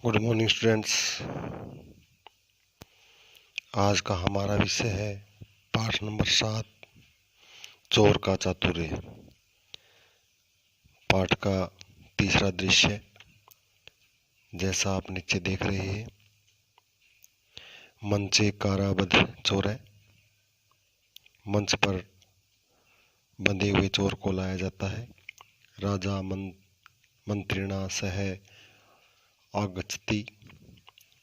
Good morning students. आज का हमारा विषय है पाठ नंबर 7, चोर का चातुर्य। पाठ का तीसरा दृश्य जैसा आप नीचे देख रहे हैं, मंच एक काराबद्ध चोर है। मंच पर बंधे हुए चोर को लाया जाता है। राजा मंत्रिणा सह आगच्छति।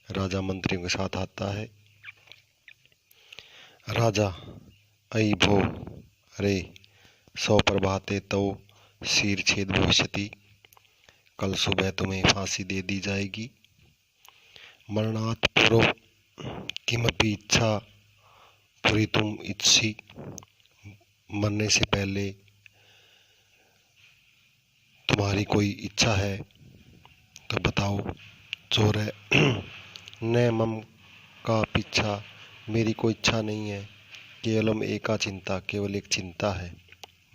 राजा मंत्रियों के साथ आता है। राजा अयि भो रे सौ प्रभाते तो शीर छेद भविष्यति। कल सुबह तुम्हें फांसी दे दी जाएगी। मरणात् पूर्व किमपि इच्छा पूरितुम इच्छसि। मरने से पहले तुम्हारी कोई इच्छा है तो बताओ। चोर है न मम का पीछा, मेरी कोई इच्छा नहीं है। केवलम एका चिंता, केवल एक चिंता है।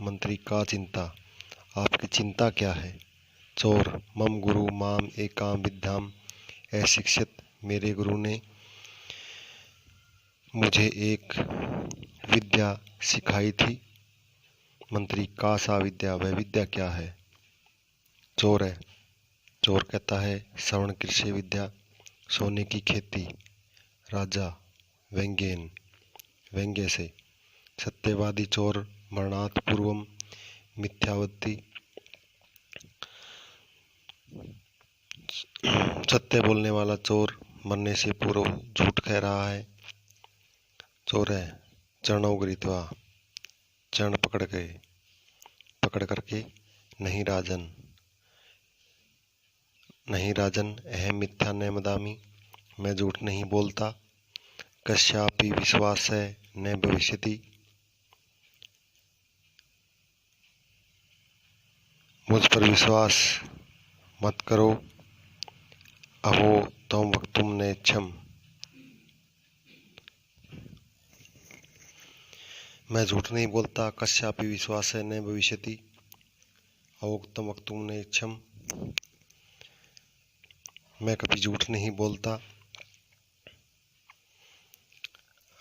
मंत्री का चिंता, आपकी चिंता क्या है? चोर मम गुरु माम एकाम विद्याम अशिक्षित, मेरे गुरु ने मुझे एक विद्या सिखाई थी। मंत्री का सा विद्या, वह विद्या क्या है? चोर है। चोर कहता है श्रवण कृषि विद्या, सोने की खेती। राजा व्यंग्येन, व्यंग्य से। सत्यवादी चोर मरणात् पूर्वम मिथ्यावती, सत्य बोलने वाला चोर मरने से पूर्व झूठ कह रहा है। चोर है चरणों गृहीत्वा, चरण पकड़ करके, नहीं राजन, नहीं राजन, अहम मिथ्या न वदामि, मैं झूठ नहीं बोलता। कस्यापि विश्वास है न भविष्यति, मुझ पर विश्वास मत करो। अहो त्वं वक्तुं न इच्छम्, मैं झूठ नहीं बोलता। कस्यापि विश्वास है न भविष्यति, अहो त्वं वक्तुं न इच्छम्, मैं कभी झूठ नहीं बोलता।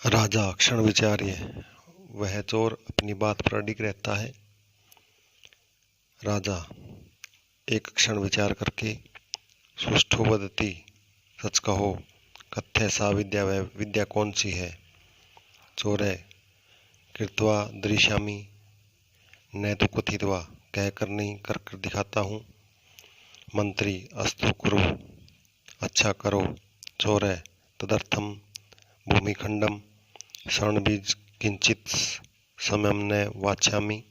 राजा क्षण विचार्य, वह चोर अपनी बात पर अडिग रहता है। राजा एक क्षण विचार करके, सुष्ठु वदति, सच कहो। कथ्य सा विद्या, वह विद्या कौन सी है? चोर है कृत्वा दृश्यामि न तो कथित्वा, कहकर नहीं कर कर दिखाता हूँ। मंत्री अस्तु कुरु, अच्छा करो। चोर है तदर्थम भूमिखंडम शरणबीज किंचित समयम न वाच्यामि।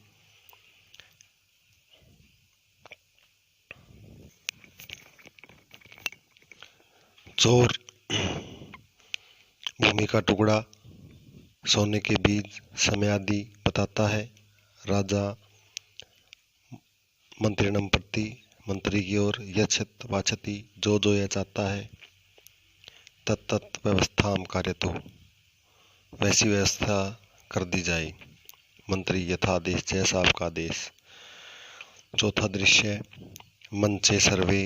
चोर भूमि का टुकड़ा, सोने के बीज, समय आदि बताता है। राजा मंत्रिणम प्रति, मंत्री की ओर, यच्छत वाचति, जो जो यह चाहता है। तत्त व्यवस्थाम कार्यतो, वैसी व्यवस्था कर दी जाए। मंत्री यथादेश, जैसा आपका आदेश। चौथा दृश्य मंचे सर्वे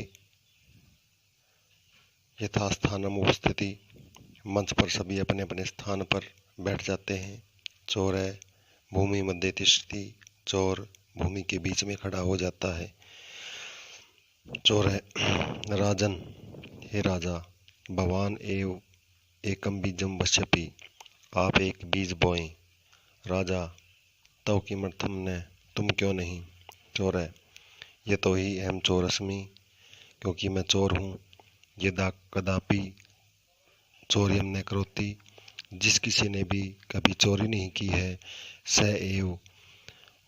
यथास्थानम उपस्थिति, मंच पर सभी अपने अपने स्थान पर बैठ जाते हैं। चोर है भूमि मध्य तिष्ठति, चोर भूमि के बीच में खड़ा हो जाता है। चोर है राजन, हे राजा, भवान एव एकम बीजम वश्यपि, आप एक बीज बोएं। राजा तव किमर्थम न, तुम क्यों नहीं? चोर है ये तो ही अहम चोरस्मि, क्योंकि मैं चोर हूँ। यदा कदापि चोर्यम न करोति, जिस किसी ने भी कभी चोरी नहीं की है, स एव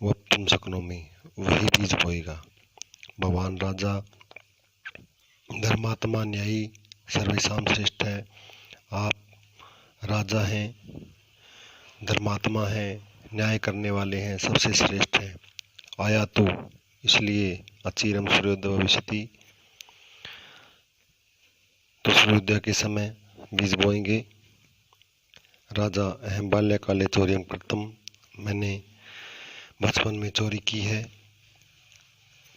वक्तुम शक्नोमि, वही बीज बोएगा। भगवान राजा धर्मात्मा न्यायी सर्वेशाम श्रेष्ठ है। आप राजा हैं, धर्मात्मा हैं, न्याय करने वाले हैं, सबसे श्रेष्ठ हैं। आया तो इसलिए अचिरम सूर्योदय भविष्यति, तो सूर्योदय के समय बीज बोएंगे। राजा अहम बाल्यकाले चौर्यम कृतम, मैंने बचपन में चोरी की है।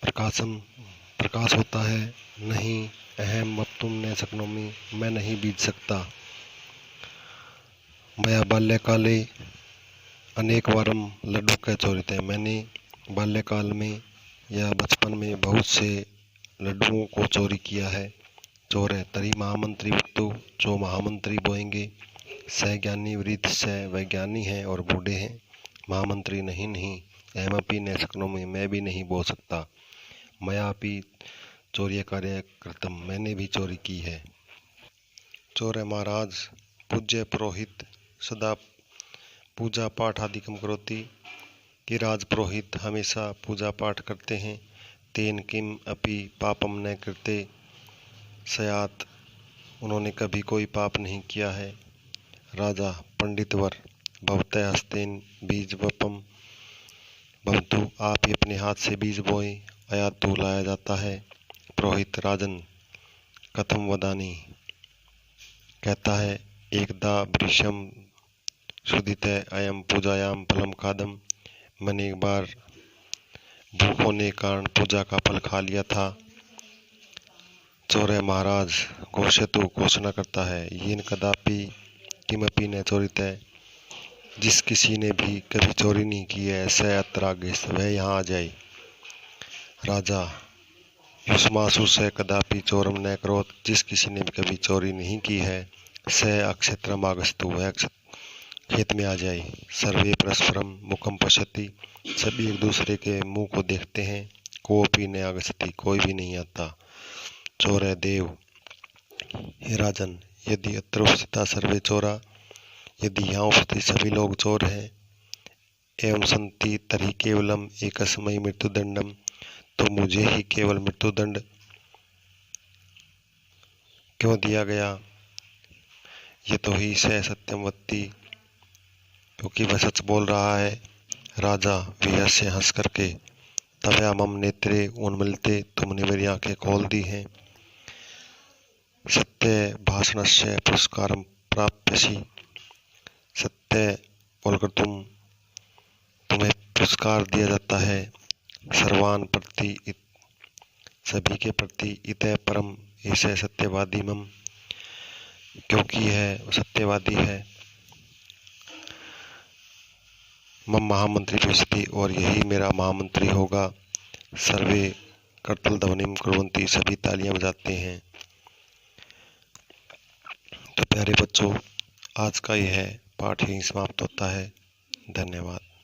प्रकाश होता है नहीं अहम वक्तुम न शक्नोमि, मैं नहीं बीत सकता। मया बाल्यकाले अनेक वारम लड्डू कह चोरिते, मैंने बाल्यकाल में या बचपन में बहुत से लड्डुओं को चोरी किया है। चोर है तरी महामंत्री वक्तु, जो महामंत्री बोएंगे। सह ज्ञानी वृद्ध, सह वैज्ञानी हैं और बूढ़े हैं, महामंत्री नहीं। अहमपि न शक्नोमि, मैं भी नहीं बोल सकता। मयापि चौर्य कार्य कृतम, मैंने भी चोरी की है। चोर है महाराज, पूज्य पुरोहित सदा पूजा पाठ आदिकम करोति, कि राज पुरोहित हमेशा पूजा पाठ करते हैं। तेन किम अपि पापम न कृते सयात, उन्होंने कभी कोई पाप नहीं किया है। राजा पंडितवर भवतः हस्तेन बीज वपम भवतु, आप ही अपने हाथ से बीज बोए, अयातु लाया जाता है। पुरोहित राजन कथम वदानी, कहता है एकदा वृषम सुदित अयम पूजायाम फलम खादम, मैंने एक बार भूख होने के कारण पूजा का फल खा लिया था। चोर है महाराज, घोषतु घोषणा करता है, येन कदापि किमपि न चोरित, जिस किसी ने भी कभी चोरी नहीं की है, स अत्र आगच्छेत्, वह यहाँ आ जाए। राजा युष्मासु स कदापि चोरम न करोत्, जिस किसी ने भी कभी चोरी नहीं की है, स अक्षेत्रम आगच्छतु, वह खेत में आ जाए। सर्वे परस्परम मुखम पश्यति, सभी एक दूसरे के मुंह को देखते हैं। कोपी न आगच्छति, कोई भी नहीं आता। चोर है देव, हे राजन, यदि अत्र उपस्थिता सर्वे चोरा, यदि यहाँ उपस्थित सभी लोग चोर हैं, एवं संति तर्हि केवलम एकस्मै मृत्युदंडम, तो मुझे ही केवल मृत्युदंड क्यों दिया गया। ये तो ही सह सत्यम वत्ति, क्योंकि वह सच बोल रहा है। राजा विहस्य हंस करके, तवया मम नेत्रे उन्मिलिते, तुमने मेरी आंखें खोल दी हैं। सत्य भाषणस्य पुरस्कारम प्राप्यसि, सत्य बोलकर तुम्हें पुरस्कार दिया जाता है। सर्वान प्रति, सभी के प्रति, इतः परम, ऐसे सत्यवादी मम, क्योंकि है सत्यवादी है। मम महामंत्री भविष्यति, और यही मेरा महामंत्री होगा। सर्वे कर्तल ध्वनिम कुर्वन्ति, सभी तालियां बजाते हैं। तो प्यारे बच्चों, आज का यह पाठ यहीं समाप्त होता है। धन्यवाद।